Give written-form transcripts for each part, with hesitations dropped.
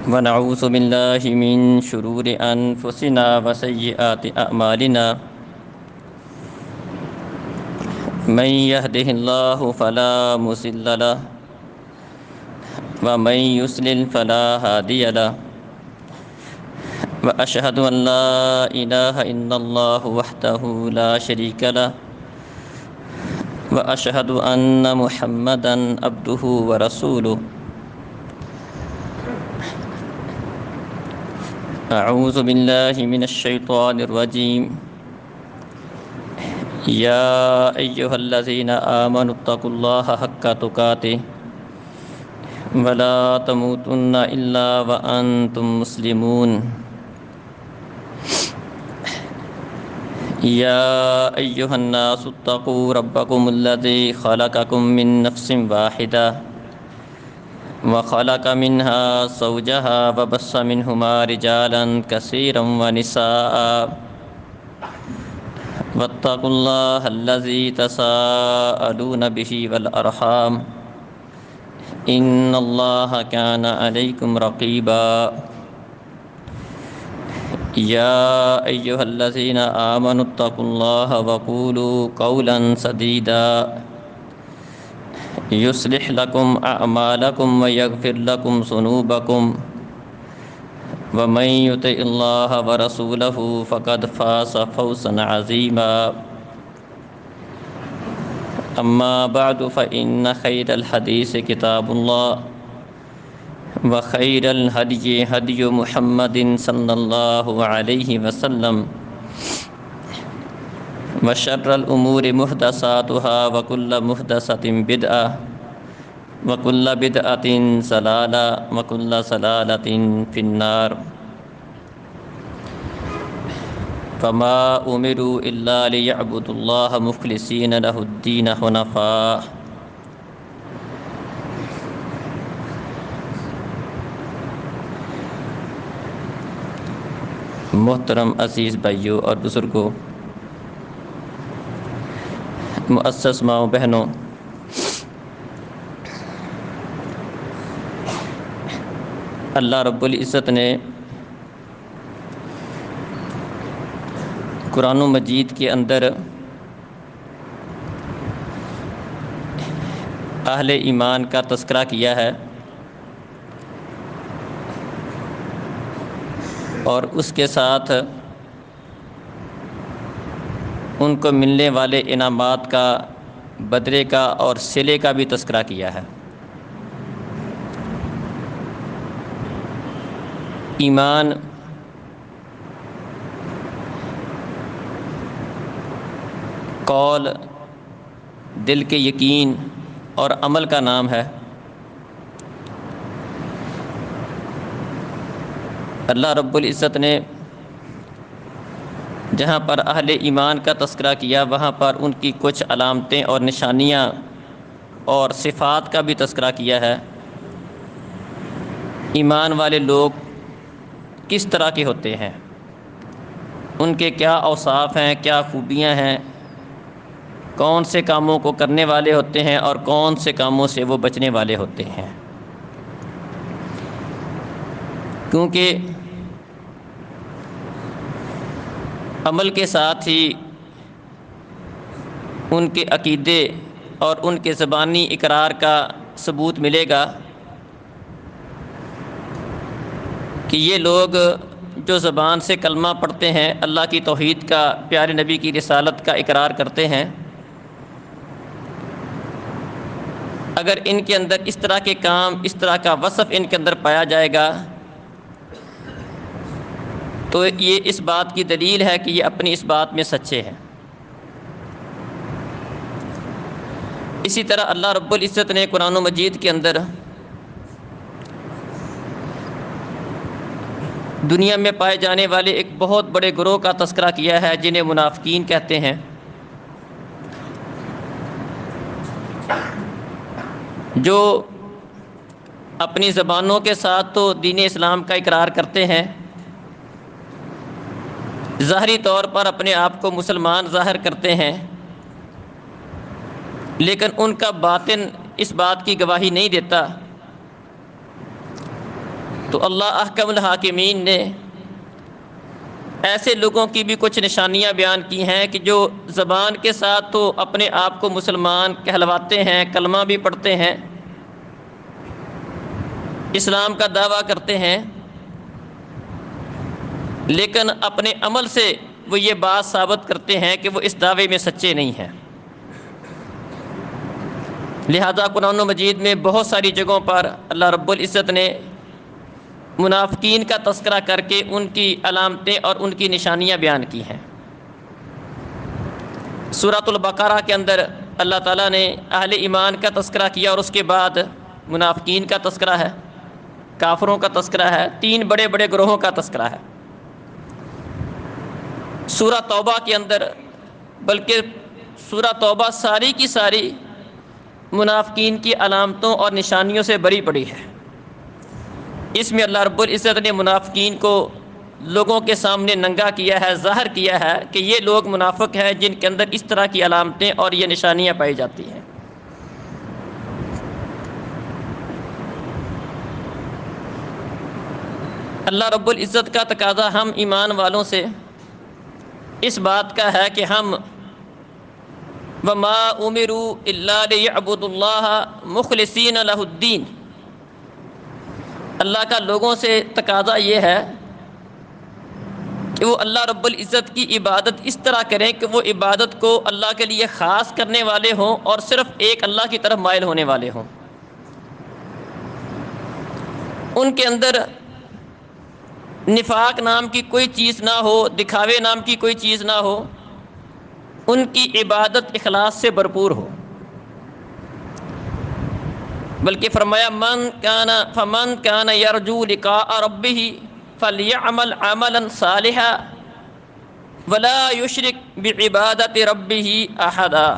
ونعوذ بالله من شرور أنفسنا وسيئات أعمالنا. من يهده الله فلا مضل له ومن يضلل فلا هادي له. وأشهد أن لا إله إلا الله وحده لا شريك له وأشهد أن محمدا عبده ورسوله. أعوذ بالله من الشيطان الرجيم. يا أيها الذين آمنوا اتقوا الله حق تقاته ولا تموتن إلا وأنتم مسلمون. يا أيها الناس اتقوا ربكم الذي خلقكم من نفس واحدة وخلق منها زوجها وبث منهما رجالا كثيرا ونساء واتقوا الله الذي تساءلون به والأرحام إن الله كان عليكم رقيبا. يا أيها الذين آمنوا اتقوا الله وقولوا قولا سديدا يصلح لكم أعمالكم ويغفر لكم ذنوبكم ومن يطع الله ورسوله فقد فاز فوزا عظيما. أما بعد فإن خير الحديث كتاب الله وخير الهدي هدي محمد صلى الله عليه وسلم وشر الأمور محدثاتها وكل محدثة بدعة وكل بدعة ضلالة وكل ضلالة في النار. فما أمروا إلا ليعبدوا الله مخلصين له الدين حنفاء. محترم عزیز بھائیوں اور بزرگوں، معزز ماؤں بہنوں، اللہ رب العزت نے قرآن مجید کے اندر اہل ایمان کا تذکرہ کیا ہے اور اس کے ساتھ ان کو ملنے والے انعامات کا، بدلے کا اور صلے کا بھی تذکرہ کیا ہے۔ ایمان قول، دل کے یقین اور عمل کا نام ہے۔ اللہ رب العزت نے جہاں پر اہل ایمان کا تذکرہ کیا وہاں پر ان کی کچھ علامتیں اور نشانیاں اور صفات کا بھی تذکرہ کیا ہے۔ ایمان والے لوگ کس طرح کے ہوتے ہیں، ان کے کیا اوصاف ہیں، کیا خوبیاں ہیں، کون سے کاموں کو کرنے والے ہوتے ہیں اور کون سے کاموں سے وہ بچنے والے ہوتے ہیں۔ کیونکہ عمل کے ساتھ ہی ان کے عقیدے اور ان کے زبانی اقرار کا ثبوت ملے گا کہ یہ لوگ جو زبان سے کلمہ پڑھتے ہیں، اللہ کی توحید کا، پیارے نبی کی رسالت کا اقرار کرتے ہیں، اگر ان کے اندر اس طرح کے کام، اس طرح کا وصف ان کے اندر پایا جائے گا تو یہ اس بات کی دلیل ہے کہ یہ اپنی اس بات میں سچے ہیں۔ اسی طرح اللہ رب العزت نے قرآن مجید کے اندر دنیا میں پائے جانے والے ایک بہت بڑے گروہ کا تذکرہ کیا ہے جنہیں منافقین کہتے ہیں، جو اپنی زبانوں کے ساتھ تو دین اسلام کا اقرار کرتے ہیں، ظاہری طور پر اپنے آپ کو مسلمان ظاہر کرتے ہیں، لیکن ان کا باطن اس بات کی گواہی نہیں دیتا تو اللہ احکم الحاکمین نے ایسے لوگوں کی بھی کچھ نشانیاں بیان کی ہیں کہ جو زبان کے ساتھ تو اپنے آپ کو مسلمان کہلواتے ہیں، کلمہ بھی پڑھتے ہیں، اسلام کا دعویٰ کرتے ہیں، لیکن اپنے عمل سے وہ یہ بات ثابت کرتے ہیں کہ وہ اس دعوے میں سچے نہیں ہیں۔ لہذا قرآن مجید میں بہت ساری جگہوں پر اللہ رب العزت نے منافقین کا تذکرہ کر کے ان کی علامتیں اور ان کی نشانیاں بیان کی ہیں۔ سورۃ البقرہ کے اندر اللہ تعالیٰ نے اہل ایمان کا تذکرہ کیا اور اس کے بعد منافقین کا تذکرہ ہے، کافروں کا تذکرہ ہے، 3 بڑے بڑے گروہوں کا تذکرہ ہے۔ سورہ توبہ کے اندر، بلکہ سورہ توبہ ساری کی ساری منافقین کی علامتوں اور نشانیوں سے بری پڑی ہے۔ اس میں اللہ رب العزت نے منافقین کو لوگوں کے سامنے ننگا کیا ہے، ظاہر کیا ہے کہ یہ لوگ منافق ہیں جن کے اندر اس طرح کی علامتیں اور یہ نشانیاں پائی جاتی ہیں۔ اللہ رب العزت کا تقاضا ہم ایمان والوں سے اس بات کا ہے کہ ہم وَمَا أُمِرُوا إِلَّا لِيَعْبُدُوا اللَّهَ مُخْلِصِينَ لَهُ الدِّينَ، اللہ کا لوگوں سے تقاضا یہ ہے کہ وہ اللہ رب العزت کی عبادت اس طرح کریں کہ وہ عبادت کو اللہ کے لیے خاص کرنے والے ہوں اور صرف ایک اللہ کی طرف مائل ہونے والے ہوں۔ ان کے اندر نفاق نام کی کوئی چیز نہ ہو، دکھاوے نام کی کوئی چیز نہ ہو، ان کی عبادت اخلاص سے بھرپور ہو۔ بلکہ فرمایا فمن کان یرجو لقاء ربہ فلیعمل عملا صالحا ولا یشرک بعبادت ربہ احدا،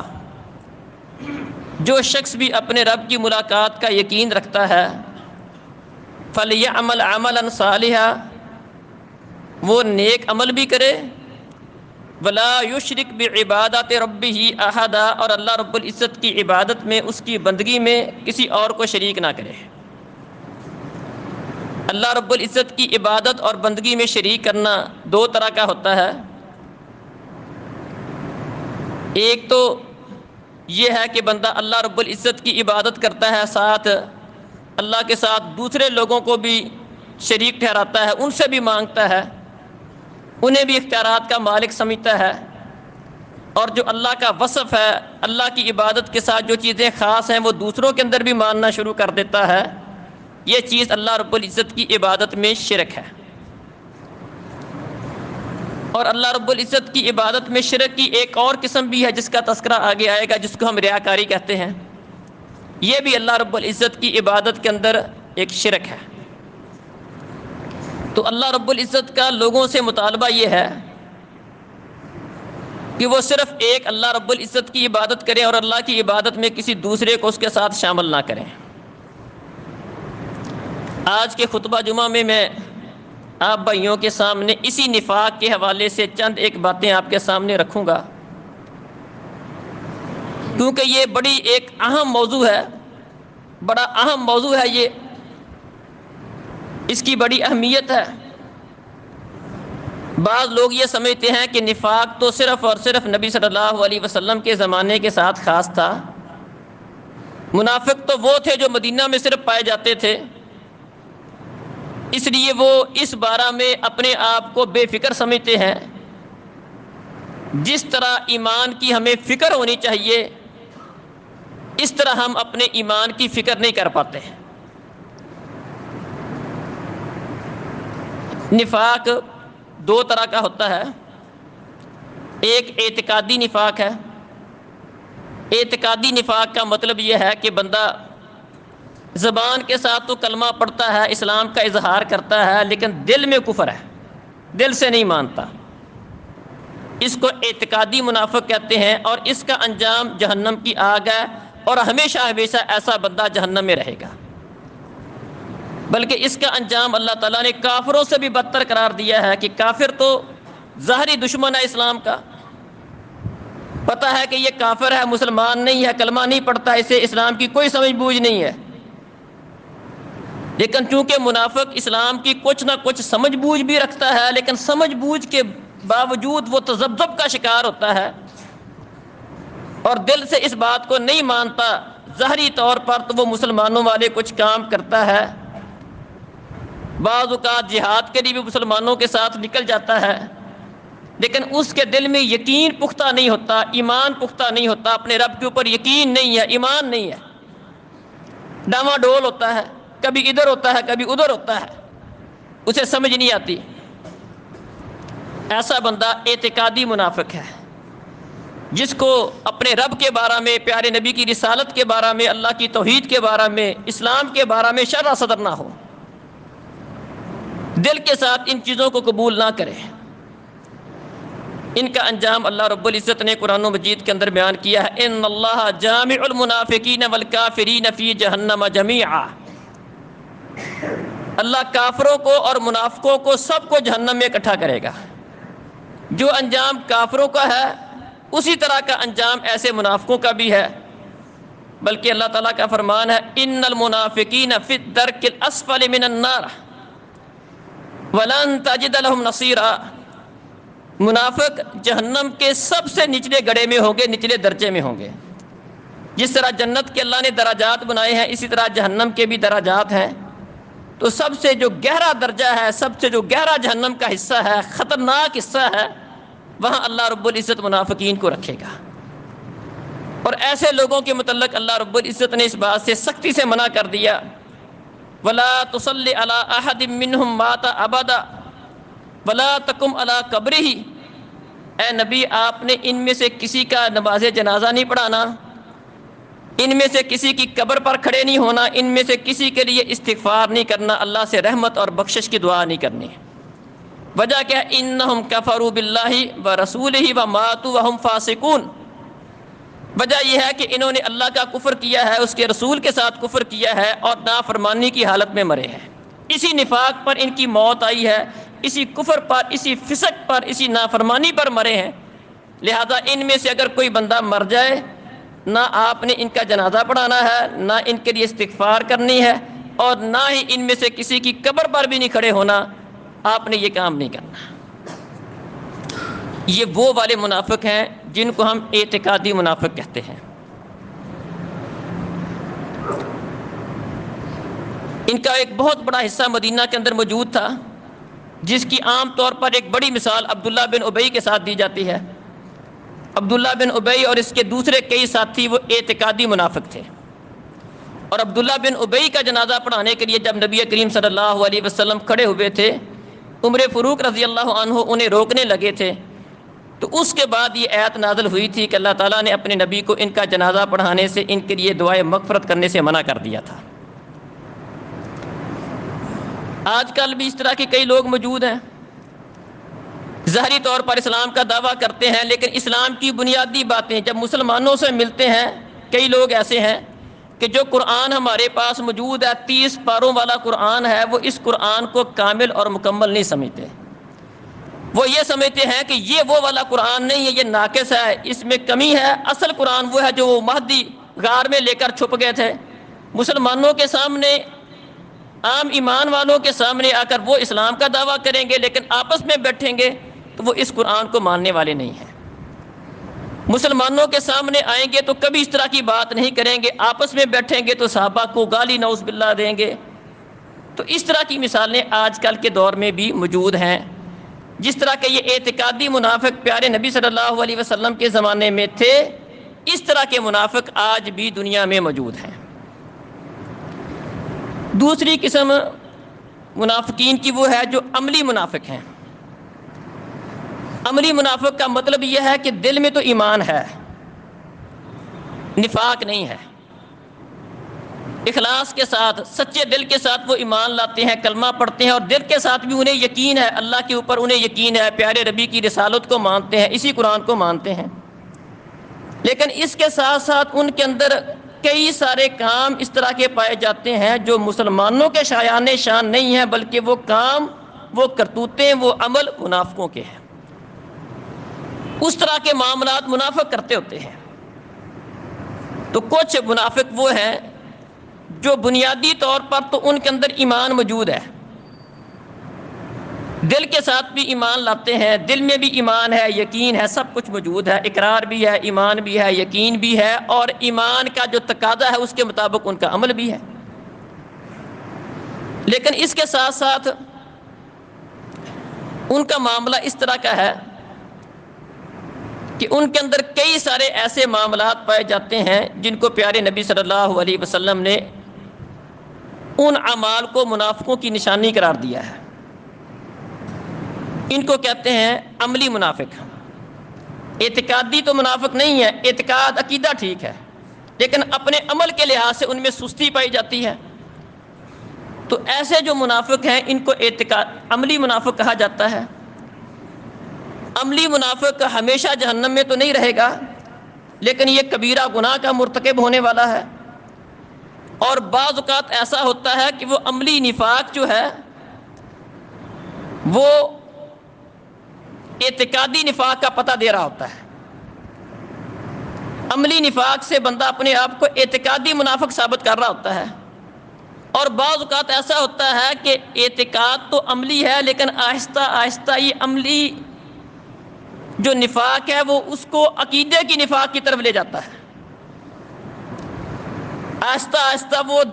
جو شخص بھی اپنے رب کی ملاقات کا یقین رکھتا ہے، فلیعمل عملا صالحا، وہ نیک عمل بھی کرے، ولا یشرک بعبادت ربہ احدا، اور اللہ رب العزت کی عبادت میں، اس کی بندگی میں کسی اور کو شریک نہ کرے۔ اللہ رب العزت کی عبادت اور بندگی میں شریک کرنا 2 طرح کا ہوتا ہے۔ ایک تو یہ ہے کہ بندہ اللہ رب العزت کی عبادت کرتا ہے، ساتھ اللہ کے ساتھ دوسرے لوگوں کو بھی شریک ٹھہراتا ہے، ان سے بھی مانگتا ہے، انہیں بھی اختیارات کا مالک سمجھتا ہے، اور جو اللہ کا وصف ہے، اللہ کی عبادت کے ساتھ جو چیزیں خاص ہیں وہ دوسروں کے اندر بھی ماننا شروع کر دیتا ہے۔ یہ چیز اللہ رب العزت کی عبادت میں شرک ہے۔ اور اللہ رب العزت کی عبادت میں شرک کی ایک اور قسم بھی ہے جس کا تذکرہ آگے آئے گا، جس کو ہم ریاکاری کہتے ہیں۔ یہ بھی اللہ رب العزت کی عبادت کے اندر ایک شرک ہے۔ تو اللہ رب العزت کا لوگوں سے مطالبہ یہ ہے کہ وہ صرف ایک اللہ رب العزت کی عبادت کریں اور اللہ کی عبادت میں کسی دوسرے کو اس کے ساتھ شامل نہ کریں۔ آج کے خطبہ جمعہ میں آپ بھائیوں کے سامنے اسی نفاق کے حوالے سے چند ایک باتیں آپ کے سامنے رکھوں گا، کیونکہ یہ بڑی ایک اہم موضوع ہے، بڑا اہم موضوع ہے یہ، اس کی بڑی اہمیت ہے۔ بعض لوگ یہ سمجھتے ہیں کہ نفاق تو صرف اور صرف نبی صلی اللہ علیہ وسلم کے زمانے کے ساتھ خاص تھا، منافق تو وہ تھے جو مدینہ میں صرف پائے جاتے تھے، اس لیے وہ اس بارے میں اپنے آپ کو بے فکر سمجھتے ہیں۔ جس طرح ایمان کی ہمیں فکر ہونی چاہیے، اس طرح ہم اپنے ایمان کی فکر نہیں کر پاتے۔ نفاق 2 طرح کا ہوتا ہے، ایک اعتقادی نفاق ہے۔ اعتقادی نفاق کا مطلب یہ ہے کہ بندہ زبان کے ساتھ تو کلمہ پڑھتا ہے، اسلام کا اظہار کرتا ہے، لیکن دل میں کفر ہے، دل سے نہیں مانتا۔ اس کو اعتقادی منافق کہتے ہیں، اور اس کا انجام جہنم کی آگ ہے، اور ہمیشہ ہمیشہ ایسا بندہ جہنم میں رہے گا۔ بلکہ اس کا انجام اللہ تعالیٰ نے کافروں سے بھی بدتر قرار دیا ہے کہ کافر تو ظاہری دشمن ہے اسلام کا، پتہ ہے کہ یہ کافر ہے، مسلمان نہیں ہے، کلمہ نہیں پڑھتا، اسے اسلام کی کوئی سمجھ بوجھ نہیں ہے، لیکن چونکہ منافق اسلام کی کچھ نہ کچھ سمجھ بوجھ بھی رکھتا ہے، لیکن سمجھ بوجھ کے باوجود وہ تذبذب کا شکار ہوتا ہے اور دل سے اس بات کو نہیں مانتا، ظاہری طور پر تو وہ مسلمانوں والے کچھ کام کرتا ہے، بعض اوقات جہاد کے لیے بھی مسلمانوں کے ساتھ نکل جاتا ہے، لیکن اس کے دل میں یقین پختہ نہیں ہوتا، ایمان پختہ نہیں ہوتا، اپنے رب کے اوپر یقین نہیں ہے، ایمان نہیں ہے، ڈاواں ڈول ہوتا ہے، کبھی ادھر ہوتا ہے کبھی ادھر ہوتا ہے، اسے سمجھ نہیں آتی۔ ایسا بندہ اعتقادی منافق ہے، جس کو اپنے رب کے بارے میں، پیارے نبی کی رسالت کے بارے میں، اللہ کی توحید کے بارے میں، اسلام کے بارے میں شرح صدر نہ ہو، دل کے ساتھ ان چیزوں کو قبول نہ کرے۔ ان کا انجام اللہ رب العزت نے قرآن مجید کے اندر بیان کیا ہے، ان اللہ جامع المنافقین والکافرین فی جہنم جمیعا۔ اللہ کافروں کو اور منافقوں کو سب کو جہنم میں اکٹھا کرے گا۔ جو انجام کافروں کا ہے اسی طرح کا انجام ایسے منافقوں کا بھی ہے، بلکہ اللہ تعالیٰ کا فرمان ہے، ان المنافقین فی الدرک الاسفل من النار ولن تجد لهم نصیرا۔ منافق جہنم کے سب سے نچلے گڑھے میں ہوں گے، نچلے درجے میں ہوں گے۔ جس طرح جنت کے اللہ نے درجات بنائے ہیں، اسی طرح جہنم کے بھی درجات ہیں، تو سب سے جو گہرا درجہ ہے، سب سے جو گہرا جہنم کا حصہ ہے، خطرناک حصہ ہے، وہاں اللہ رب العزت منافقین کو رکھے گا۔ اور ایسے لوگوں کے متعلق اللہ رب العزت نے اس بات سے سختی سے منع کر دیا، وَلَا تُصَلِّ عَلَىٰ أَحَدٍ مِّنْهُمْ مَاتَ أَبَدًا وَلَا تَقُمْ عَلَىٰ قَبْرِهِ۔ اے نبی، آپ نے ان میں سے کسی کا نماز جنازہ نہیں پڑھانا، ان میں سے کسی کی قبر پر کھڑے نہیں ہونا، ان میں سے کسی کے لیے استغفار نہیں کرنا، اللہ سے رحمت اور بخشش کی دعا نہیں کرنی۔ وجہ کیا ہے؟ انہم کفروا باللہ ورسولہ وماتوا وہم فاسقون۔ وجہ یہ ہے کہ انہوں نے اللہ کا کفر کیا ہے، اس کے رسول کے ساتھ کفر کیا ہے اور نافرمانی کی حالت میں مرے ہیں۔ اسی نفاق پر ان کی موت آئی ہے، اسی کفر پر، اسی فسق پر، اسی نافرمانی پر مرے ہیں۔ لہذا ان میں سے اگر کوئی بندہ مر جائے، نہ آپ نے ان کا جنازہ پڑھانا ہے، نہ ان کے لیے استغفار کرنی ہے، اور نہ ہی ان میں سے کسی کی قبر پر بھی نہیں کھڑے ہونا، آپ نے یہ کام نہیں کرنا۔ یہ وہ والے منافق ہیں جن کو ہم اعتقادی منافق کہتے ہیں۔ ان کا ایک بہت بڑا حصہ مدینہ کے اندر موجود تھا، جس کی عام طور پر ایک بڑی مثال عبداللہ بن ابی کے ساتھ دی جاتی ہے۔ عبداللہ بن ابی اور اس کے دوسرے کئی ساتھی وہ اعتقادی منافق تھے، اور عبداللہ بن ابی کا جنازہ پڑھانے کے لیے جب نبی کریم صلی اللہ علیہ وسلم کھڑے ہوئے تھے، عمر فاروق رضی اللہ عنہ انہیں روکنے لگے تھے، تو اس کے بعد یہ آیت نازل ہوئی تھی کہ اللہ تعالیٰ نے اپنے نبی کو ان کا جنازہ پڑھانے سے، ان کے لیے دعائے مغفرت کرنے سے منع کر دیا تھا۔ آج کل بھی اس طرح کے کئی لوگ موجود ہیں، ظاہری طور پر اسلام کا دعویٰ کرتے ہیں، لیکن اسلام کی بنیادی باتیں جب مسلمانوں سے ملتے ہیں، کئی لوگ ایسے ہیں کہ جو قرآن ہمارے پاس موجود ہے، 30 پاروں والا قرآن ہے، وہ اس قرآن کو کامل اور مکمل نہیں سمجھتے۔ وہ یہ سمجھتے ہیں کہ یہ وہ والا قرآن نہیں ہے، یہ ناقص ہے، اس میں کمی ہے، اصل قرآن وہ ہے جو وہ مہدی غار میں لے کر چھپ گئے تھے۔ مسلمانوں کے سامنے، عام ایمان والوں کے سامنے آ کر وہ اسلام کا دعویٰ کریں گے، لیکن آپس میں بیٹھیں گے تو وہ اس قرآن کو ماننے والے نہیں ہیں۔ مسلمانوں کے سامنے آئیں گے تو کبھی اس طرح کی بات نہیں کریں گے، آپس میں بیٹھیں گے تو صحابہ کو گالی نعوذ باللہ دیں گے۔ تو اس طرح کی مثالیں آج کل کے دور میں بھی موجود ہیں۔ جس طرح کہ یہ اعتقادی منافق پیارے نبی صلی اللہ علیہ وسلم کے زمانے میں تھے، اس طرح کے منافق آج بھی دنیا میں موجود ہیں۔ دوسری قسم منافقین کی وہ ہے جو عملی منافق ہیں۔ عملی منافق کا مطلب یہ ہے کہ دل میں تو ایمان ہے، نفاق نہیں ہے، اخلاص کے ساتھ، سچے دل کے ساتھ وہ ایمان لاتے ہیں، کلمہ پڑھتے ہیں، اور دل کے ساتھ بھی انہیں یقین ہے، اللہ کے اوپر انہیں یقین ہے، پیارے نبی کی رسالت کو مانتے ہیں، اسی قرآن کو مانتے ہیں، لیکن اس کے ساتھ ساتھ ان کے اندر کئی سارے کام اس طرح کے پائے جاتے ہیں جو مسلمانوں کے شایان شان نہیں ہیں، بلکہ وہ کام، وہ کرتوتیں، وہ عمل منافقوں کے ہیں۔ اس طرح کے معاملات منافق کرتے ہوتے ہیں۔ تو کچھ منافق وہ ہیں جو بنیادی طور پر تو ان کے اندر ایمان موجود ہے، دل کے ساتھ بھی ایمان لاتے ہیں، دل میں بھی ایمان ہے، یقین ہے، سب کچھ موجود ہے، اقرار بھی ہے، ایمان بھی ہے، یقین بھی ہے، اور ایمان کا جو تقاضا ہے اس کے مطابق ان کا عمل بھی ہے۔ لیکن اس کے ساتھ ساتھ ان کا معاملہ اس طرح کا ہے کہ ان کے اندر کئی سارے ایسے معاملات پائے جاتے ہیں جن کو پیارے نبی صلی اللہ علیہ وسلم نے ان اعمال کو منافقوں کی نشانی قرار دیا ہے۔ ان کو کہتے ہیں عملی منافق۔ اعتقادی تو منافق نہیں ہے، اعتقاد عقیدہ ٹھیک ہے، لیکن اپنے عمل کے لحاظ سے ان میں سستی پائی جاتی ہے۔ تو ایسے جو منافق ہیں ان کو عملی منافق کہا جاتا ہے۔ عملی منافق ہمیشہ جہنم میں تو نہیں رہے گا، لیکن یہ کبیرہ گناہ کا مرتکب ہونے والا ہے، اور بعض اوقات ایسا ہوتا ہے کہ وہ عملی نفاق جو ہے وہ اعتقادی نفاق کا پتہ دے رہا ہوتا ہے۔ عملی نفاق سے بندہ اپنے آپ کو اعتقادی منافق ثابت کر رہا ہوتا ہے، اور بعض اوقات ایسا ہوتا ہے کہ اعتقاد تو عملی ہے لیکن آہستہ آہستہ یہ عملی جو نفاق ہے وہ اس کو عقیدے کی نفاق کی طرف لے جاتا ہے۔ آہستہ آہستہ وہ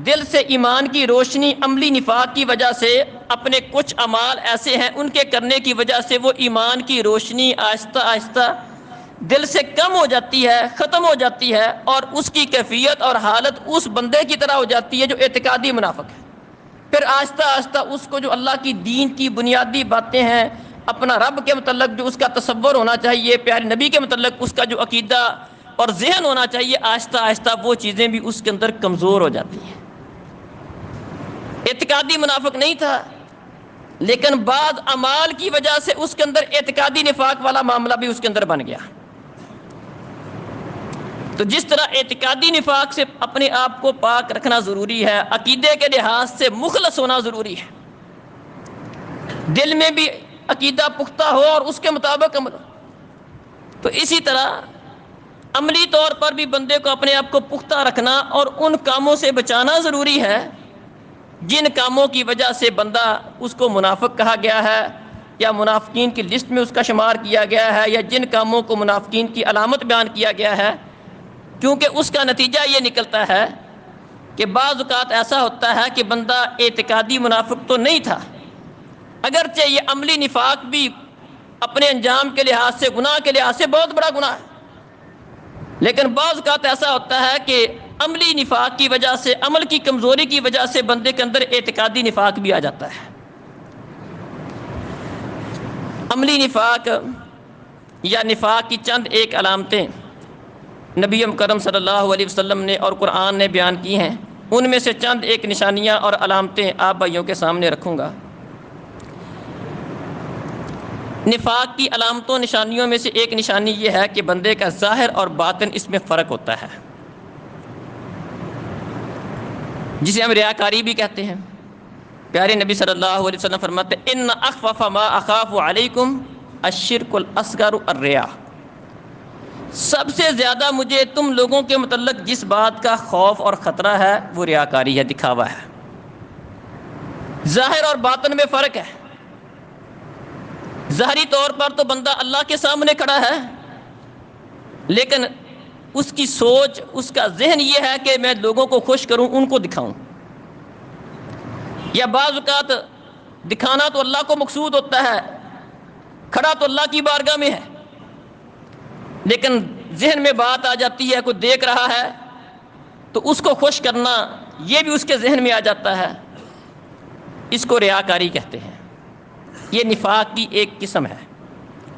دل سے ایمان کی روشنی عملی نفاق کی وجہ سے اپنے کچھ اعمال ایسے ہیں ان کے کرنے کی وجہ سے وہ ایمان کی روشنی آہستہ آہستہ دل سے کم ہو جاتی ہے، ختم ہو جاتی ہے، اور اس کی کیفیت اور حالت اس بندے کی طرح ہو جاتی ہے جو اعتقادی منافق ہے۔ پھر آہستہ آہستہ اس کو جو اللہ کی دین کی بنیادی باتیں ہیں، اپنا رب کے متعلق جو اس کا تصور ہونا چاہیے، پیارے نبی کے متعلق اس کا جو عقیدہ اور ذہن ہونا چاہیے، آہستہ آہستہ وہ چیزیں بھی اس کے اندر کمزور ہو جاتی ہیں۔ اعتقادی منافق نہیں تھا، لیکن بعض اعمال کی وجہ سے اس کے اندر اعتقادی نفاق والا معاملہ بھی اس کے اندر بن گیا۔ تو جس طرح اعتقادی نفاق سے اپنے آپ کو پاک رکھنا ضروری ہے، عقیدے کے لحاظ سے مخلص ہونا ضروری ہے، دل میں بھی عقیدہ پختہ ہو اور اس کے مطابق عمل ہو، تو اسی طرح عملی طور پر بھی بندے کو اپنے آپ کو پختہ رکھنا اور ان کاموں سے بچانا ضروری ہے جن کاموں کی وجہ سے بندہ اس کو منافق کہا گیا ہے یا منافقین کی لسٹ میں اس کا شمار کیا گیا ہے، یا جن کاموں کو منافقین کی علامت بیان کیا گیا ہے، کیونکہ اس کا نتیجہ یہ نکلتا ہے کہ بعض اوقات ایسا ہوتا ہے کہ بندہ اعتقادی منافق تو نہیں تھا، اگرچہ یہ عملی نفاق بھی اپنے انجام کے لحاظ سے، گناہ کے لحاظ سے بہت بڑا گناہ ہے، لیکن بعض اوقات ایسا ہوتا ہے کہ عملی نفاق کی وجہ سے، عمل کی کمزوری کی وجہ سے بندے کے اندر اعتقادی نفاق بھی آ جاتا ہے۔ عملی نفاق یا نفاق کی چند ایک علامتیں نبی مکرم صلی اللہ علیہ وسلم نے اور قرآن نے بیان کی ہیں، ان میں سے چند ایک نشانیاں اور علامتیں آپ بھائیوں کے سامنے رکھوں گا۔ نفاق کی علامتوں نشانیوں میں سے ایک نشانی یہ ہے کہ بندے کا ظاہر اور باطن اس میں فرق ہوتا ہے، جسے ہم ریاکاری بھی کہتے ہیں۔ پیارے نبی صلی اللہ علیہ وسلم فرماتے ہیں ان اخوف ما اخاف علیکم الشرک الاصغر الریا، سب سے زیادہ مجھے تم لوگوں کے متعلق جس بات کا خوف اور خطرہ ہے وہ ریاکاری ہے، دکھاوا ہے۔ ظاہر اور باطن میں فرق ہے۔ ظاہری طور پر تو بندہ اللہ کے سامنے کھڑا ہے، لیکن اس کی سوچ، اس کا ذہن یہ ہے کہ میں لوگوں کو خوش کروں، ان کو دکھاؤں، یا بعض اوقات دکھانا تو اللہ کو مقصود ہوتا ہے، کھڑا تو اللہ کی بارگاہ میں ہے، لیکن ذہن میں بات آ جاتی ہے، کوئی دیکھ رہا ہے تو اس کو خوش کرنا یہ بھی اس کے ذہن میں آ جاتا ہے، اس کو ریاکاری کہتے ہیں۔ یہ نفاق کی ایک قسم ہے،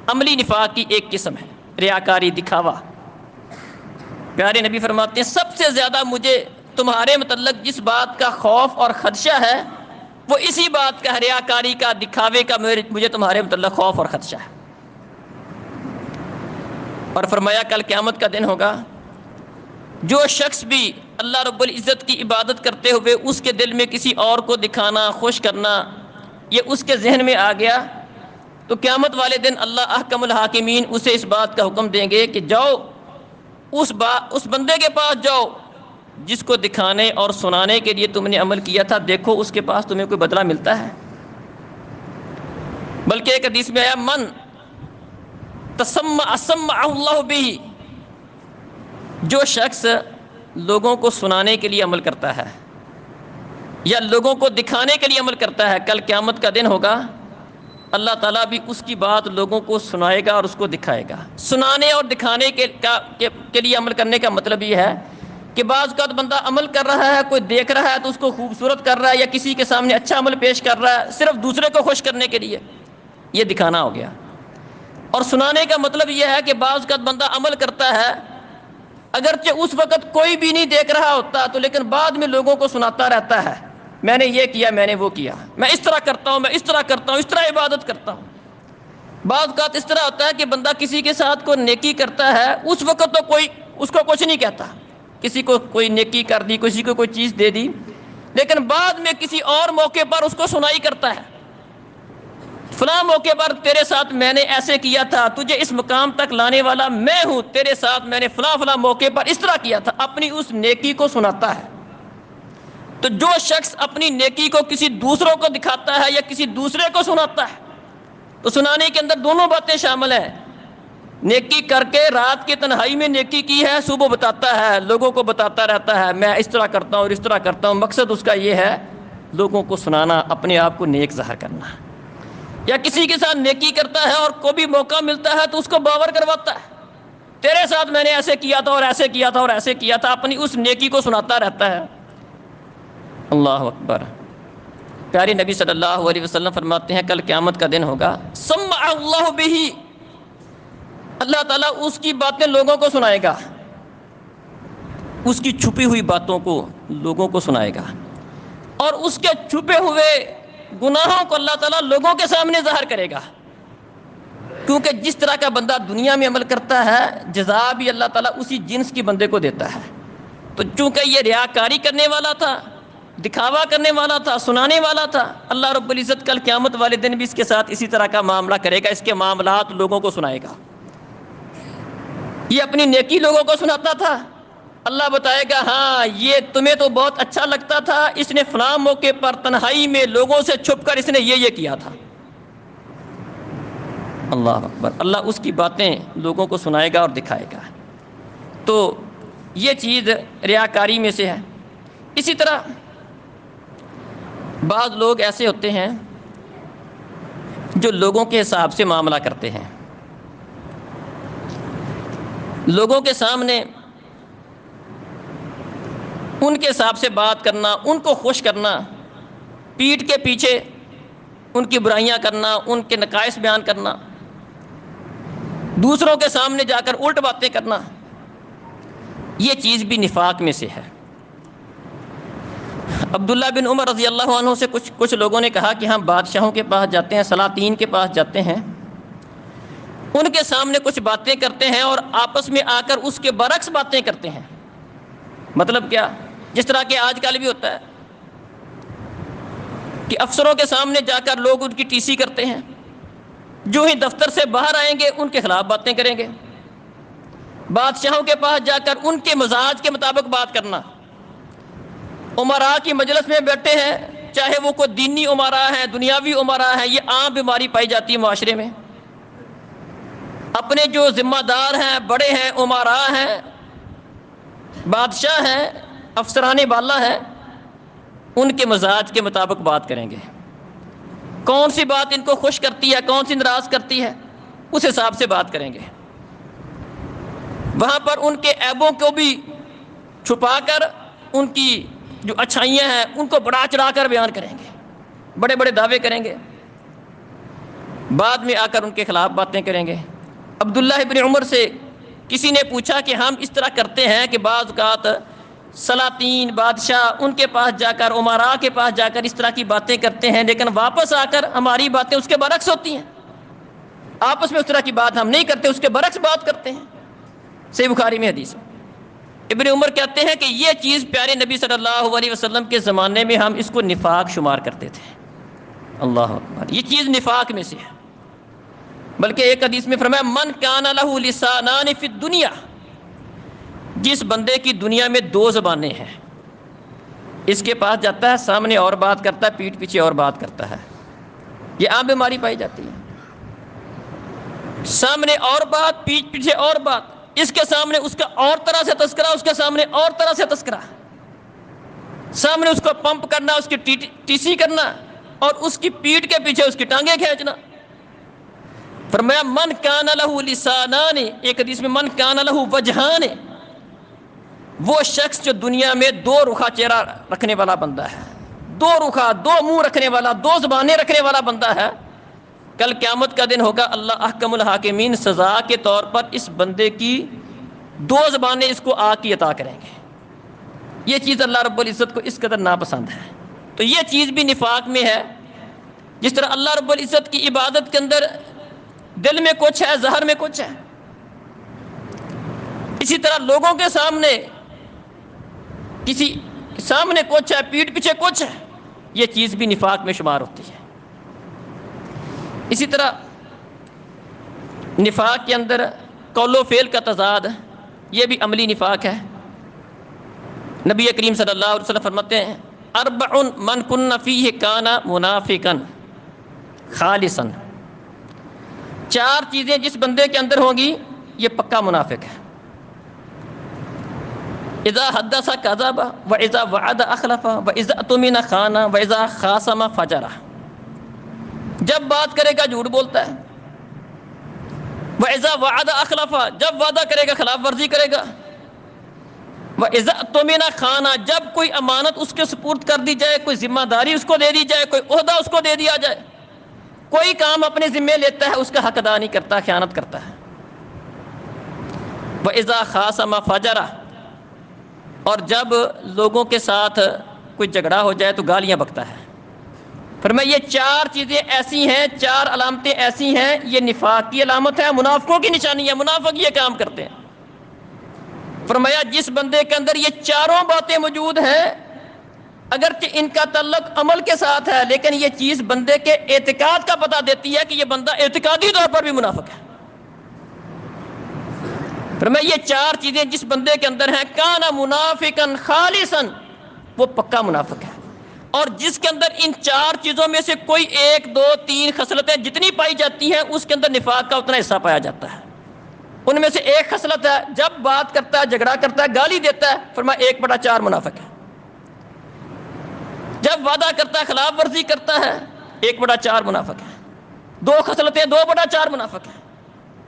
عملی نفاق کی ایک قسم ہے، ریاکاری، دکھاوا۔ پیارے نبی فرماتے ہیں سب سے زیادہ مجھے تمہارے متعلق جس بات کا خوف اور خدشہ ہے وہ اسی بات کا، ریاکاری کا، دکھاوے کا مجھے تمہارے متعلق خوف اور خدشہ ہے۔ اور فرمایا کل قیامت کا دن ہوگا، جو شخص بھی اللہ رب العزت کی عبادت کرتے ہوئے اس کے دل میں کسی اور کو دکھانا، خوش کرنا یہ اس کے ذہن میں آ گیا، تو قیامت والے دن اللہ احکم الحاکمین اسے اس بات کا حکم دیں گے کہ جاؤ اس بندے کے پاس جاؤ جس کو دکھانے اور سنانے کے لیے تم نے عمل کیا تھا، دیکھو اس کے پاس تمہیں کوئی بدلہ ملتا ہے؟ بلکہ ایک حدیث میں آیا من تسمع سمعہ اللہ بہ، جو شخص لوگوں کو سنانے کے لیے عمل کرتا ہے یا لوگوں کو دکھانے کے لیے عمل کرتا ہے، کل قیامت کا دن ہوگا، اللہ تعالیٰ بھی اس کی بات لوگوں کو سنائے گا اور اس کو دکھائے گا۔ سنانے اور دکھانے کے لیے عمل کرنے کا مطلب یہ ہے کہ بعض اوقات بندہ عمل کر رہا ہے، کوئی دیکھ رہا ہے تو اس کو خوبصورت کر رہا ہے یا کسی کے سامنے اچھا عمل پیش کر رہا ہے صرف دوسرے کو خوش کرنے کے لیے، یہ دکھانا ہو گیا۔ اور سنانے کا مطلب یہ ہے کہ بعض اوقات بندہ عمل کرتا ہے اگرچہ اس وقت کوئی بھی نہیں دیکھ رہا ہوتا تو لیکن بعد میں لوگوں کو سناتا رہتا ہے، میں نے یہ کیا، میں نے وہ کیا، میں اس طرح کرتا ہوں، میں اس طرح کرتا ہوں، اس طرح عبادت کرتا ہوں۔ بعض اوقات اس طرح ہوتا ہے کہ بندہ کسی کے ساتھ کوئی نیکی کرتا ہے، اس وقت تو کوئی اس کو کچھ نہیں کہتا، کسی کو کوئی نیکی کر دی، کسی کو کوئی چیز دے دی، لیکن بعد میں کسی اور موقع پر اس کو سنائی کرتا ہے، فلاں موقع پر تیرے ساتھ میں نے ایسے کیا تھا، تجھے اس مقام تک لانے والا میں ہوں، تیرے ساتھ میں نے فلاں فلاں موقع پر اس طرح کیا تھا، اپنی اس نیکی کو سناتا ہے۔ تو جو شخص اپنی نیکی کو کسی دوسروں کو دکھاتا ہے یا کسی دوسرے کو سناتا ہے، تو سنانے کے اندر دونوں باتیں شامل ہیں۔ نیکی کر کے رات کی تنہائی میں نیکی کی ہے، صبح بتاتا ہے، لوگوں کو بتاتا رہتا ہے میں اس طرح کرتا ہوں اور اس طرح کرتا ہوں، مقصد اس کا یہ ہے لوگوں کو سنانا، اپنے آپ کو نیک ظاہر کرنا۔ یا کسی کے ساتھ نیکی کرتا ہے اور کوئی بھی موقع ملتا ہے تو اس کو باور کرواتا ہے، تیرے ساتھ میں نے ایسے کیا تھا اور ایسے کیا تھا اور ایسے کیا تھا، اپنی اس نیکی کو سناتا رہتا ہے۔ اللہ اکبر۔ پیارے نبی صلی اللہ علیہ وسلم فرماتے ہیں کل قیامت کا دن ہوگا، سمع اللہ بہ، اللہ تعالیٰ اس کی باتیں لوگوں کو سنائے گا، اس کی چھپی ہوئی باتوں کو لوگوں کو سنائے گا، اور اس کے چھپے ہوئے گناہوں کو اللہ تعالیٰ لوگوں کے سامنے ظاہر کرے گا، کیونکہ جس طرح کا بندہ دنیا میں عمل کرتا ہے جزا بھی اللہ تعالیٰ اسی جنس کی بندے کو دیتا ہے۔ تو چونکہ یہ ریاکاری کرنے والا تھا، دکھاوا کرنے والا تھا، سنانے والا تھا، اللہ رب العزت کل قیامت والے دن بھی اس کے ساتھ اسی طرح کا معاملہ کرے گا، اس کے معاملات لوگوں کو سنائے گا۔ یہ اپنی نیکی لوگوں کو سناتا تھا، اللہ بتائے گا ہاں یہ تمہیں تو بہت اچھا لگتا تھا، اس نے فلاں موقع پر تنہائی میں لوگوں سے چھپ کر اس نے یہ کیا تھا۔ اللہ اکبر۔ اللہ اس کی باتیں لوگوں کو سنائے گا اور دکھائے گا۔ تو یہ چیز ریاکاری میں سے ہے۔ اسی طرح بعض لوگ ایسے ہوتے ہیں جو لوگوں کے حساب سے معاملہ کرتے ہیں، لوگوں کے سامنے ان کے حساب سے بات کرنا، ان کو خوش کرنا، پیٹھ کے پیچھے ان کی برائیاں کرنا، ان کے نقائص بیان کرنا، دوسروں کے سامنے جا کر الٹ باتیں کرنا، یہ چیز بھی نفاق میں سے ہے۔ عبداللہ بن عمر رضی اللہ عنہ سے کچھ لوگوں نے کہا کہ ہم بادشاہوں کے پاس جاتے ہیں، سلاطین کے پاس جاتے ہیں، ان کے سامنے کچھ باتیں کرتے ہیں اور آپس میں آ کر اس کے برعکس باتیں کرتے ہیں۔ مطلب کیا؟ جس طرح کہ آج کل بھی ہوتا ہے کہ افسروں کے سامنے جا کر لوگ ان کی ٹی سی کرتے ہیں، جو ہی دفتر سے باہر آئیں گے ان کے خلاف باتیں کریں گے، بادشاہوں کے پاس جا کر ان کے مزاج کے مطابق بات کرنا، امراء کی مجلس میں بیٹھے ہیں، چاہے وہ کوئی دینی امراء ہیں، دنیاوی امراء ہیں، یہ عام بیماری پائی جاتی ہے معاشرے میں۔ اپنے جو ذمہ دار ہیں، بڑے ہیں، امراء ہیں، بادشاہ ہیں، افسران بالا ہیں، ان کے مزاج کے مطابق بات کریں گے، کون سی بات ان کو خوش کرتی ہے، کون سی ناراض کرتی ہے، اس حساب سے بات کریں گے۔ وہاں پر ان کے عیبوں کو بھی چھپا کر ان کی جو اچھائیاں ہیں ان کو بڑھا چڑھا کر بیان کریں گے، بڑے بڑے دعوے کریں گے، بعد میں آ کر ان کے خلاف باتیں کریں گے۔ عبداللہ ابن عمر سے کسی نے پوچھا کہ ہم اس طرح کرتے ہیں کہ بعض اوقات سلاطین، بادشاہ، ان کے پاس جا کر، امراء کے پاس جا کر اس طرح کی باتیں کرتے ہیں، لیکن واپس آ کر ہماری باتیں اس کے برعکس ہوتی ہیں، آپس میں اس طرح کی بات ہم نہیں کرتے، اس کے برعکس بات کرتے ہیں۔ صحیح بخاری میں حدیث ہے۔ ابن عمر کہتے ہیں کہ یہ چیز پیارے نبی صلی اللہ علیہ وسلم کے زمانے میں ہم اس کو نفاق شمار کرتے تھے۔ اللہ اکبر، یہ چیز نفاق میں سے ہے۔ بلکہ ایک حدیث میں فرمایا من کان لہ لسانان فی الدنیا، جس بندے کی دنیا میں دو زبانیں ہیں، اس کے پاس جاتا ہے سامنے اور بات کرتا ہے، پیٹھ پیچھے اور بات کرتا ہے، یہ عام بیماری پائی جاتی ہے۔ سامنے اور بات، پیٹھ پیچھے اور بات، اس کے سامنے اس کا اور طرح سے تذکرہ، اس کے سامنے اور طرح سے تذکرہ، سامنے اس کو پمپ کرنا، اس کی ٹی سی کرنا، اور اس کی پیٹھ کے پیچھے اس کی ٹانگیں کھینچنا۔ فرمایا من کان لہ لسانان، ایک حدیث میں من کان لہ وجہان، وہ شخص جو دنیا میں دو رخا چہرہ رکھنے والا بندہ ہے، دو رخا، دو منہ رکھنے والا، دو زبانیں رکھنے والا بندہ ہے، کل قیامت کا دن ہوگا، اللہ احکم الحاکمین سزا کے طور پر اس بندے کی دو زبانیں اس کو آگ کی عطا کریں گے۔ یہ چیز اللہ رب العزت کو اس قدر ناپسند ہے۔ تو یہ چیز بھی نفاق میں ہے۔ جس طرح اللہ رب العزت کی عبادت کے اندر دل میں کچھ ہے، ظاہر میں کچھ ہے، اسی طرح لوگوں کے سامنے کسی سامنے کچھ ہے، پیٹھ پیچھے کچھ ہے، یہ چیز بھی نفاق میں شمار ہوتی ہے۔ اسی طرح نفاق کے اندر قول و فعل کا تضاد، یہ بھی عملی نفاق ہے۔ نبی کریم صلی اللہ علیہ وسلم فرماتے ہیں اربع من کن فیہ کان منافقا خالصا، چار چیزیں جس بندے کے اندر ہوں گی یہ پکا منافق ہے۔ اذا حدث کذب واذا وعد اخلف واذا اؤتمن خان واذا خاصم فجر، جب بات کرے گا جھوٹ بولتا ہے، واذا وعد اخلف، جب وعدہ کرے گا خلاف ورزی کرے گا، واذا اؤتمن خان، جب کوئی امانت اس کے سپرد کر دی جائے، کوئی ذمہ داری اس کو دے دی جائے، کوئی عہدہ اس کو دے دیا جائے، کوئی کام اپنے ذمے لیتا ہے اس کا حق ادا نہیں کرتا، خیانت کرتا ہے۔ واذا خاصم فجر، اور جب لوگوں کے ساتھ کوئی جھگڑا ہو جائے تو گالیاں بکتا ہے۔ فرمایا یہ چار چیزیں ایسی ہیں، چار علامتیں ایسی ہیں، یہ نفاق کی علامت ہے، منافقوں کی نشانی ہے، منافق یہ کام کرتے ہیں۔ فرمایا جس بندے کے اندر یہ چاروں باتیں موجود ہیں، اگرچہ ان کا تعلق عمل کے ساتھ ہے، لیکن یہ چیز بندے کے اعتقاد کا پتہ دیتی ہے کہ یہ بندہ اعتقادی طور پر بھی منافق ہے۔ فرمایا یہ چار چیزیں جس بندے کے اندر ہیں، کان منافقا خالصا، وہ پکا منافق ہے۔ اور جس کے اندر ان چار چیزوں میں سے کوئی ایک، دو، تین خصلتیں جتنی پائی جاتی ہیں، اس کے اندر نفاق کا اتنا حصہ پایا جاتا ہے۔ ان میں سے ایک خصلت ہے، جب بات کرتا ہے، جھگڑا کرتا ہے، گالی دیتا ہے، فرمایا 1/4 منافق ہے۔ جب وعدہ کرتا ہے، خلاف ورزی کرتا ہے، 1/4 منافق ہے۔ دو خصلتیں، 2/4 منافق ہے۔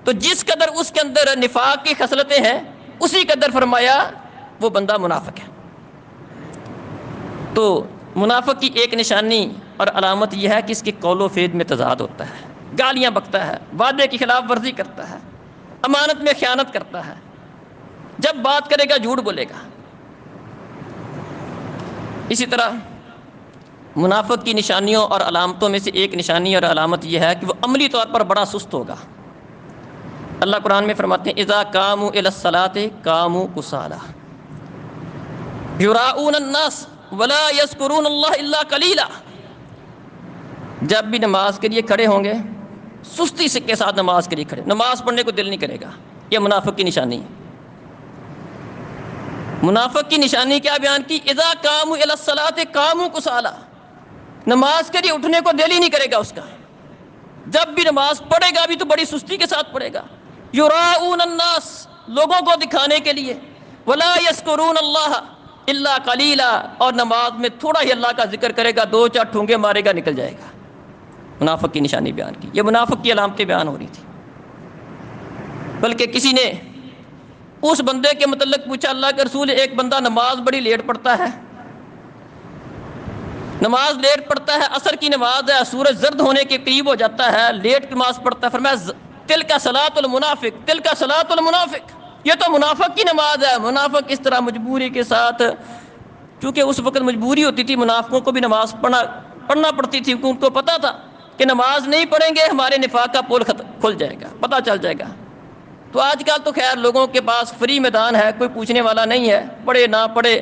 تو جس قدر اس کے اندر نفاق کی خصلتیں ہیں، اسی قدر فرمایا وہ بندہ منافق ہے۔ تو منافق کی ایک نشانی اور علامت یہ ہے کہ اس کے قول و فعل میں تضاد ہوتا ہے، گالیاں بکتا ہے، وعدے کی خلاف ورزی کرتا ہے، امانت میں خیانت کرتا ہے، جب بات کرے گا جھوٹ بولے گا۔ اسی طرح منافق کی نشانیوں اور علامتوں میں سے ایک نشانی اور علامت یہ ہے کہ وہ عملی طور پر بڑا سست ہوگا۔ اللہ قرآن میں فرماتے ہیں اذا قاموا الی الصلاۃ قاموا کسالى یراؤون الناس ولا یذکرون اللہ الا قلیلا، جب بھی نماز کے لیے کھڑے ہوں گے سستی سے کے ساتھ نماز کے لیے کھڑے، نماز پڑھنے کو دل نہیں کرے گا۔ یہ منافق کی نشانی ہے۔ منافق کی نشانی کیا بیان کی؟ اذا قاموا الی الصلاۃ قاموا کسالى، نماز کے لیے اٹھنے کو دل ہی نہیں کرے گا اس کا، جب بھی نماز پڑھے گا بھی تو بڑی سستی کے ساتھ پڑھے گا۔ یراؤون الناس، لوگوں کو دکھانے کے لیے، ولا یذکرون اللہ الا قلیلا، اور نماز میں تھوڑا ہی اللہ کا ذکر کرے گا، 2-4 ٹھونگے مارے گا، نکل جائے گا۔ منافق کی نشانی بیان کی، یہ منافق کی علامتیں بیان ہو رہی تھی۔ بلکہ کسی نے اس بندے کے متعلق پوچھا، اللہ کے رسول ایک بندہ نماز بڑی لیٹ پڑھتا ہے، نماز لیٹ پڑھتا ہے، عصر کی نماز ہے، سورج زرد ہونے کے قریب ہو جاتا ہے، لیٹ نماز پڑھتا ہے۔ فرمایا تلک صلاۃ المنافق، تلک صلاۃ المنافق، یہ تو منافق کی نماز ہے۔ منافق اس طرح مجبوری کے ساتھ، چونکہ اس وقت مجبوری ہوتی تھی، منافقوں کو بھی نماز پڑھنا پڑتی تھی، کیونکہ ان کو پتہ تھا کہ نماز نہیں پڑھیں گے ہمارے نفاق کا پول کھل جائے گا، پتہ چل جائے گا۔ تو آج کل تو خیر لوگوں کے پاس فری میدان ہے، کوئی پوچھنے والا نہیں ہے، پڑھے نہ پڑھے،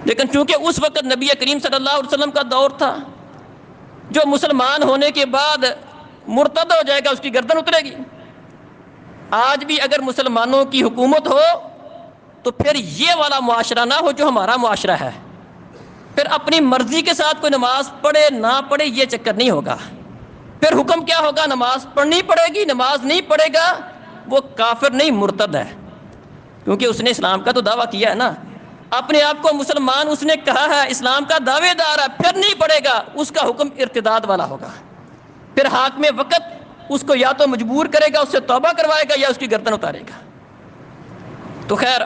لیکن چونکہ اس وقت نبی کریم صلی اللہ علیہ وسلم کا دور تھا، جو مسلمان ہونے کے بعد مرتد ہو جائے گا اس کی گردن اترے گی، آج بھی اگر مسلمانوں کی حکومت ہو تو پھر یہ والا معاشرہ نہ ہو جو ہمارا معاشرہ ہے. پھر اپنی مرضی کے ساتھ کوئی نماز پڑھے نہ پڑھے یہ چکر نہیں ہوگا. پھر حکم کیا ہوگا؟ نماز پڑھنی پڑے گی. نماز نہیں پڑھے گا وہ کافر نہیں مرتد ہے، کیونکہ اس نے اسلام کا تو دعویٰ کیا ہے نا. اپنے آپ کو مسلمان اس نے کہا ہے، اسلام کا دعوے دار ہے، پھر نہیں پڑھے گا اس کا حکم ارتداد والا ہوگا. پھر حاکم وقت اس کو یا تو مجبور کرے گا، اس سے توبہ کروائے گا، یا اس کی گردن اتارے گا. تو خیر،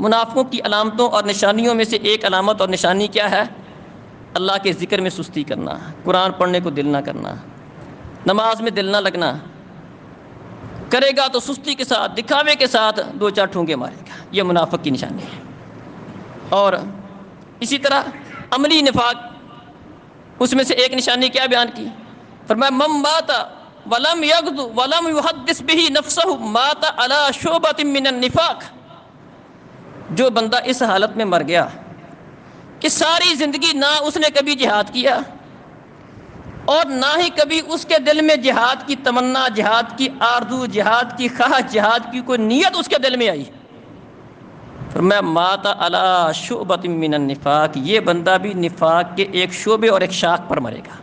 منافقوں کی علامتوں اور نشانیوں میں سے ایک علامت اور نشانی کیا ہے؟ اللہ کے ذکر میں سستی کرنا، قرآن پڑھنے کو دل نہ کرنا، نماز میں دل نہ لگنا. کرے گا تو سستی کے ساتھ، دکھاوے کے ساتھ 2-4 ٹھونگے مارے گا. یہ منافق کی نشانی ہے. اور اسی طرح عملی نفاق، اس میں سے ایک نشانی کیا بیان کی؟ فرمایا من مات ولم یغد ولم یحدث به نفسه مات علی شعبۃ من النفاق. جو بندہ اس حالت میں مر گیا کہ ساری زندگی نہ اس نے کبھی جہاد کیا اور نہ ہی کبھی اس کے دل میں جہاد کی تمنا، جہاد کی آرزو، جہاد کی خواہش، جہاد کی کوئی نیت اس کے دل میں آئی، فرمایا مات علی شعبۃ من النفاق. یہ بندہ بھی نفاق کے ایک شعبے اور ایک شاخ پر مرے گا.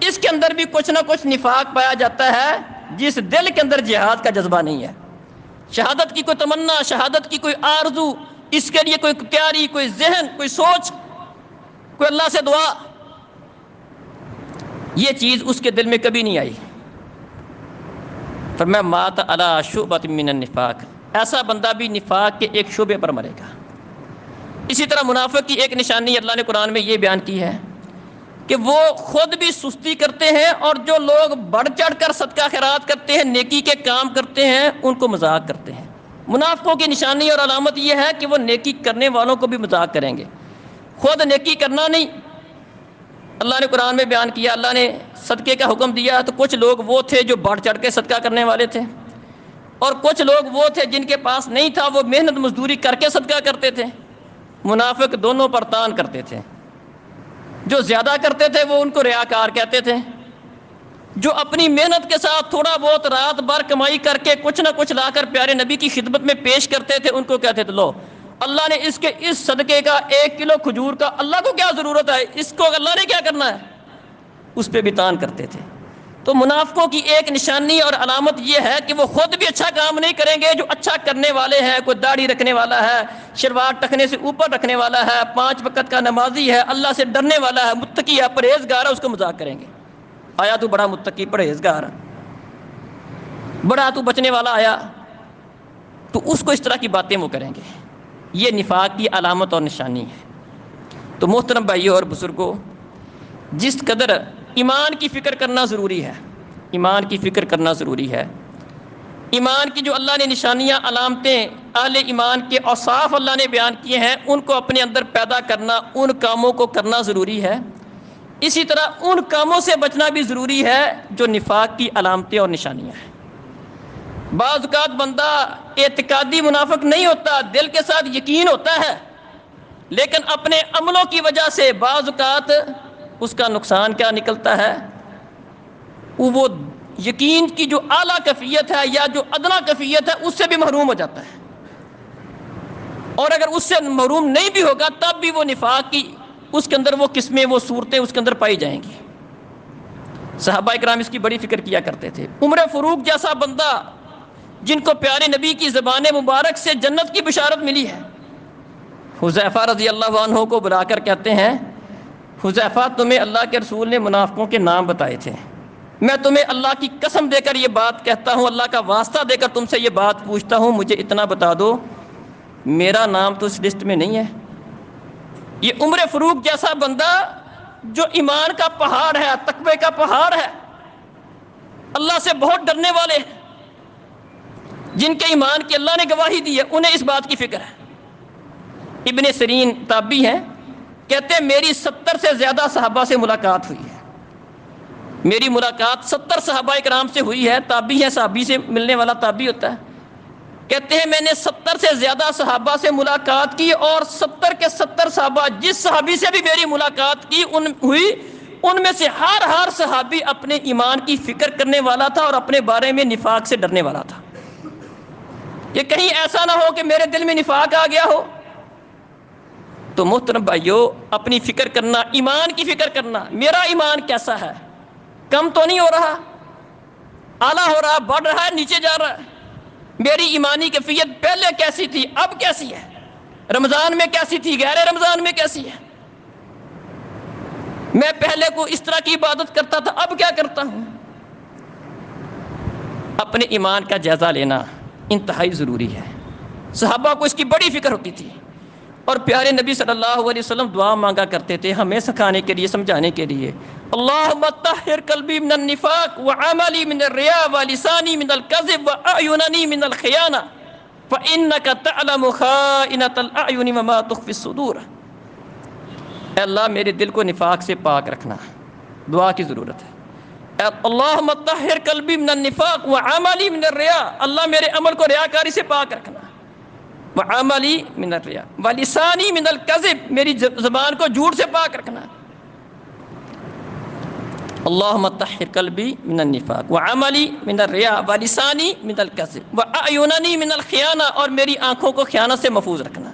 اس کے اندر بھی کچھ نہ کچھ نفاق پایا جاتا ہے، جس دل کے اندر جہاد کا جذبہ نہیں ہے، شہادت کی کوئی تمنا، شہادت کی کوئی آرزو، اس کے لیے کوئی تیاری، کوئی ذہن، کوئی سوچ، کوئی اللہ سے دعا، یہ چیز اس کے دل میں کبھی نہیں آئی. فرمایا مات علی شعبۃ من النفاق. ایسا بندہ بھی نفاق کے ایک شعبے پر مرے گا. اسی طرح منافق کی ایک نشانی اللہ نے قرآن میں یہ بیان کی ہے کہ وہ خود بھی سستی کرتے ہیں، اور جو لوگ بڑھ چڑھ کر صدقہ خیرات کرتے ہیں، نیکی کے کام کرتے ہیں، ان کو مذاق کرتے ہیں. منافقوں کی نشانی اور علامت یہ ہے کہ وہ نیکی کرنے والوں کو بھی مذاق کریں گے، خود نیکی کرنا نہیں. اللہ نے قرآن میں بیان کیا، اللہ نے صدقے کا حکم دیا تو کچھ لوگ وہ تھے جو بڑھ چڑھ کے صدقہ کرنے والے تھے، اور کچھ لوگ وہ تھے جن کے پاس نہیں تھا، وہ محنت مزدوری کر کے صدقہ کرتے تھے. منافق دونوں پر تان کرتے تھے. جو زیادہ کرتے تھے وہ ان کو ریاکار کہتے تھے، جو اپنی محنت کے ساتھ تھوڑا بہت رات بھر کمائی کر کے کچھ نہ کچھ لا کر پیارے نبی کی خدمت میں پیش کرتے تھے، ان کو کہتے تھے لو اللہ نے اس صدقے کا 1 کلو کھجور کا اللہ کو کیا ضرورت ہے، اس کو اللہ نے کیا کرنا ہے، اس پہ بھی تان کرتے تھے. تو منافقوں کی ایک نشانی اور علامت یہ ہے کہ وہ خود بھی اچھا کام نہیں کریں گے. جو اچھا کرنے والے ہیں، کوئی داڑھی رکھنے والا ہے، شلوار ٹکنے سے اوپر رکھنے والا ہے، 5 وقت کا نمازی ہے، اللہ سے ڈرنے والا ہے، متقی ہے، پرہیزگار ہے، اس کو مذاق کریں گے. آیا تو بڑا متقی پرہیزگار، بڑا تو بچنے والا آیا، تو اس کو اس طرح کی باتیں وہ کریں گے. یہ نفاق کی علامت اور نشانی ہے. تو محترم بھائیوں اور بزرگوں، جس قدر ایمان کی فکر کرنا ضروری ہے، ایمان کی فکر کرنا ضروری ہے. ایمان کی جو اللہ نے نشانیاں، علامتیں، اہل ایمان کے اوصاف اللہ نے بیان کیے ہیں، ان کو اپنے اندر پیدا کرنا، ان کاموں کو کرنا ضروری ہے. اسی طرح ان کاموں سے بچنا بھی ضروری ہے جو نفاق کی علامتیں اور نشانیاں ہیں. بعض اوقات بندہ اعتقادی منافق نہیں ہوتا، دل کے ساتھ یقین ہوتا ہے، لیکن اپنے عملوں کی وجہ سے بعض اوقات اس کا نقصان کیا نکلتا ہے، وہ یقین کی جو اعلیٰ کیفیت ہے یا جو ادنا کیفیت ہے اس سے بھی محروم ہو جاتا ہے. اور اگر اس سے محروم نہیں بھی ہوگا تب بھی وہ نفاق کی اس کے اندر وہ قسمیں، وہ صورتیں اس کے اندر پائی جائیں گی. صحابہ اکرام اس کی بڑی فکر کیا کرتے تھے. عمر فاروق جیسا بندہ جن کو پیارے نبی کی زبان مبارک سے جنت کی بشارت ملی ہے، حذیفہ رضی اللہ عنہ کو بلا کر کہتے ہیں حذیفہ تمہیں اللہ کے رسول نے منافقوں کے نام بتائے تھے، میں تمہیں اللہ کی قسم دے کر یہ بات کہتا ہوں، اللہ کا واسطہ دے کر تم سے یہ بات پوچھتا ہوں، مجھے اتنا بتا دو میرا نام تو اس لسٹ میں نہیں ہے. یہ عمر فاروق جیسا بندہ جو ایمان کا پہاڑ ہے، تقوی کا پہاڑ ہے، اللہ سے بہت ڈرنے والے ہیں، جن کے ایمان کی اللہ نے گواہی دی ہے، انہیں اس بات کی فکر ہے. ابن سیرین تابعی ہیں، کہتے ہیں میری 70 سے زیادہ صحابہ سے ملاقات ہوئی ہے، میری ملاقات 70 صحابہ کرام سے ہوئی ہے. تابعی ہے، صحابی سے ملنے والا تابعی ہوتا ہے. کہتے ہیں میں نے 70 سے زیادہ صحابہ سے ملاقات کی، اور 70 کے 70 صحابہ جس صحابی سے بھی میری ملاقات کی ہوئی ان میں سے ہر صحابی اپنے ایمان کی فکر کرنے والا تھا اور اپنے بارے میں نفاق سے ڈرنے والا تھا. کہ کہیں ایسا نہ ہو کہ میرے دل میں نفاق آ گیا ہو. تو محترم بھائیو، اپنی فکر کرنا، ایمان کی فکر کرنا، میرا ایمان کیسا ہے، کم تو نہیں ہو رہا، اعلیٰ ہو رہا، بڑھ رہا ہے، نیچے جا رہا ہے. میری ایمانی کیفیت پہلے کیسی تھی، اب کیسی ہے، رمضان میں کیسی تھی، غیر رمضان میں کیسی ہے. میں پہلے کو اس طرح کی عبادت کرتا تھا، اب کیا کرتا ہوں. اپنے ایمان کا جائزہ لینا انتہائی ضروری ہے. صحابہ کو اس کی بڑی فکر ہوتی تھی، اور پیارے نبی صلی اللہ علیہ وسلم دعا مانگا کرتے تھے ہمیں سکھانے کے لیے، سمجھانے کے لیے. اللہم طہر قلبی من النفاق وعملی من الریا ولسانی من الکذب واعیننی من الخیانہ فانک تعلم خائنۃ الاعین وما تخفی الصدور. اے اللہ میرے دل کو نفاق سے پاک رکھنا. دعا کی ضرورت ہے. اللہم طہر قلبی من النفاق وعملی من الریا، اللہ میرے عمل کو ریاکاری سے پاک رکھنا. وعملی من الریا ولسانی من الکذب، میری زبان کو جھوٹ سے پاک رکھنا. اللہم طہر قلبی من النفاق وعملی من الریا ولسانی من الکذب واعیننی من الخیانہ، اور میری آنکھوں کو خیانت سے محفوظ رکھنا.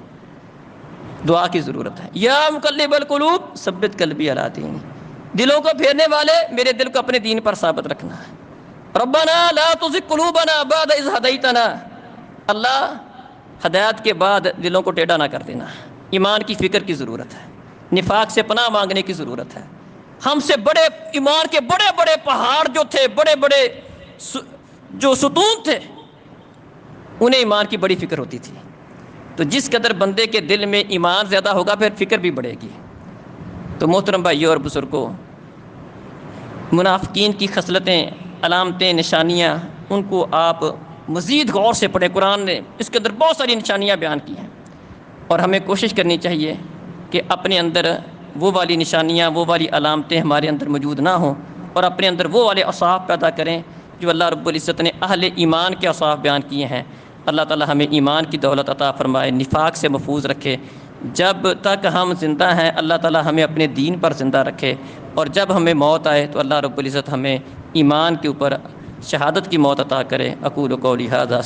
دعا کی ضرورت ہے. یا مقلب القلوب ثبت قلبی علی دینک، دلوں کو پھیرنے والے میرے دل کو اپنے دین پر ثابت رکھنا. ربنا لا تزغ قلوبنا بعد اذ ہدیتنا، اللہ ہدایت کے بعد دلوں کو ٹیڑھا نہ کر دینا. ایمان کی فکر کی ضرورت ہے. نفاق سے پناہ مانگنے کی ضرورت ہے. ہم سے بڑے ایمان کے بڑے بڑے پہاڑ جو تھے، بڑے بڑے جو ستون تھے، انہیں ایمان کی بڑی فکر ہوتی تھی. تو جس قدر بندے کے دل میں ایمان زیادہ ہوگا پھر فکر بھی بڑھے گی. تو محترم بھائیوں اور بزرگوں، منافقین کی خصلتیں، علامتیں، نشانیاں، ان کو آپ مزید غور سے پڑھیں. قرآن نے اس کے اندر بہت ساری نشانیاں بیان کی ہیں، اور ہمیں کوشش کرنی چاہیے کہ اپنے اندر وہ والی نشانیاں، وہ والی علامتیں ہمارے اندر موجود نہ ہوں، اور اپنے اندر وہ والے اوصاف پیدا کریں جو اللہ رب العزت نے اہل ایمان کے اوصاف بیان کیے ہیں. اللہ تعالی ہمیں ایمان کی دولت عطا فرمائے، نفاق سے محفوظ رکھے. جب تک ہم زندہ ہیں اللہ تعالی ہمیں اپنے دین پر زندہ رکھے، اور جب ہمیں موت آئے تو اللہ رب العزت ہمیں ایمان کے اوپر شہادت کی موت عطا کرے. اقول قولی ھذا